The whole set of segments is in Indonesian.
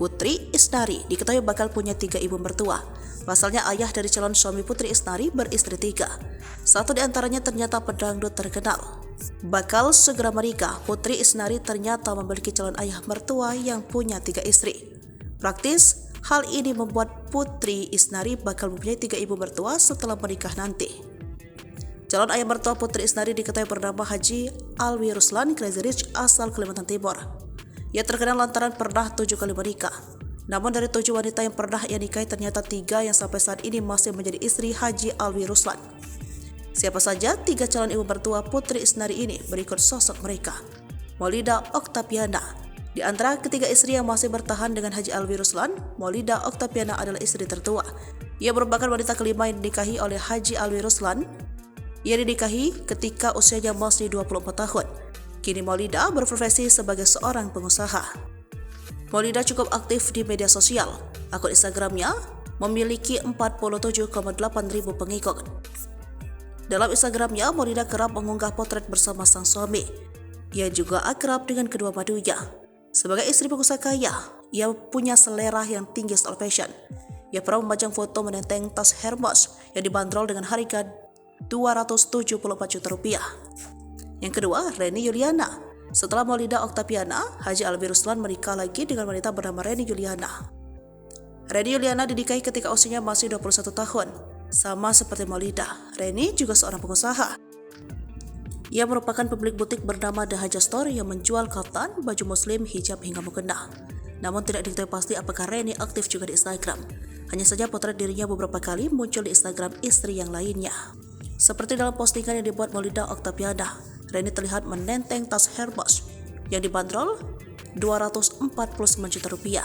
Putri Isnari diketahui bakal punya 3 ibu mertua. Pasalnya ayah dari calon suami Putri Isnari beristri 3. Satu di antaranya ternyata pedangdut terkenal. Bakal segera menikah, Putri Isnari ternyata memiliki calon ayah mertua yang punya 3 istri. Praktis, hal ini membuat Putri Isnari bakal mempunyai 3 ibu mertua setelah menikah nanti. Calon ayah mertua Putri Isnari diketahui bernama Haji Alwi Ruslan Crazy Rich asal Kalimantan Timur. Ia terkenal lantaran pernah 7 kali menikah. Namun dari 7 wanita yang pernah ia nikahi ternyata 3 yang sampai saat ini masih menjadi istri Haji Alwi Ruslan. Siapa saja 3 calon ibu mertua Putri Isnari ini? Berikut sosok mereka. Maulida Oktaviana. Di antara ketiga istri yang masih bertahan dengan Haji Alwi Ruslan, Maulida Oktaviana adalah istri tertua. Ia merupakan wanita kelima yang dinikahi oleh Haji Alwi Ruslan. Ia dinikahi ketika usianya masih 24 tahun. Kini Maulida berprofesi sebagai seorang pengusaha. Maulida cukup aktif di media sosial. Akun Instagramnya memiliki 47,8 ribu pengikut. Dalam Instagramnya, Maulida kerap mengunggah potret bersama sang suami. Ia juga akrab dengan kedua madunya. Sebagai istri pengusaha kaya, ia punya selera yang tinggi soal fashion. Ia pernah memajang foto menenteng tas Hermes yang dibanderol dengan harga Rp274 juta. Yang kedua, Reni Yuliana. Setelah Maulida Oktaviana, Haji Alwi Ruslan menikah lagi dengan wanita bernama Reni Yuliana. Reni Yuliana dinikahi ketika usianya masih 21 tahun. Sama seperti Maulida, Reni juga seorang pengusaha. Ia merupakan pemilik butik bernama The Haja Store yang menjual kaftan, baju muslim, hijab hingga mukena. Namun tidak diketahui pasti apakah Reni aktif juga di Instagram. Hanya saja potret dirinya beberapa kali muncul di Instagram istri yang lainnya. Seperti dalam postingan yang dibuat Maulida Oktaviana, Reni terlihat menenteng tas Hermes yang dibanderol Rp249 juta.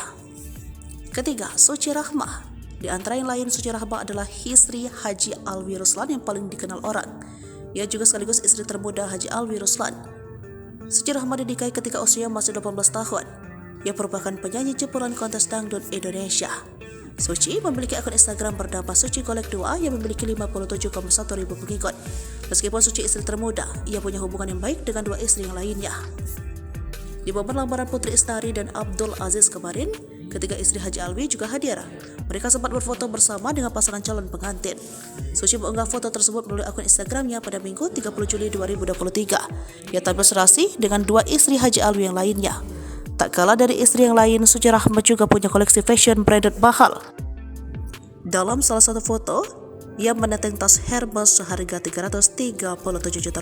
Ketiga, Suci Rahmah. Di antara yang lain, Suci Rahmah adalah istri Haji Alwi Ruslan yang paling dikenal orang. Ia juga sekaligus istri termuda Haji Alwi Ruslan. Suci Rahmah dinikahi ketika usia masih 18 tahun. Ia merupakan penyanyi jebolan kontes dangdut Indonesia. Suci memiliki akun Instagram bernama Suci Golek 2 yang memiliki 57,1 ribu pengikut. Meskipun Suci istri termuda, ia punya hubungan yang baik dengan 2 istri yang lainnya. Di momen lamaran Putri Isnari dan Abdul Aziz kemarin, ketiga istri Haji Alwi juga hadir. Mereka sempat berfoto bersama dengan pasangan calon pengantin. Suci mengunggah foto tersebut melalui akun Instagramnya pada Minggu 30 Juli 2023. Ia tampil serasi dengan 2 istri Haji Alwi yang lainnya. Tak kalah dari istri yang lain, Suci Rahmah juga punya koleksi fashion branded mahal. Dalam salah satu foto, ia menenteng tas Hermes seharga Rp337 juta.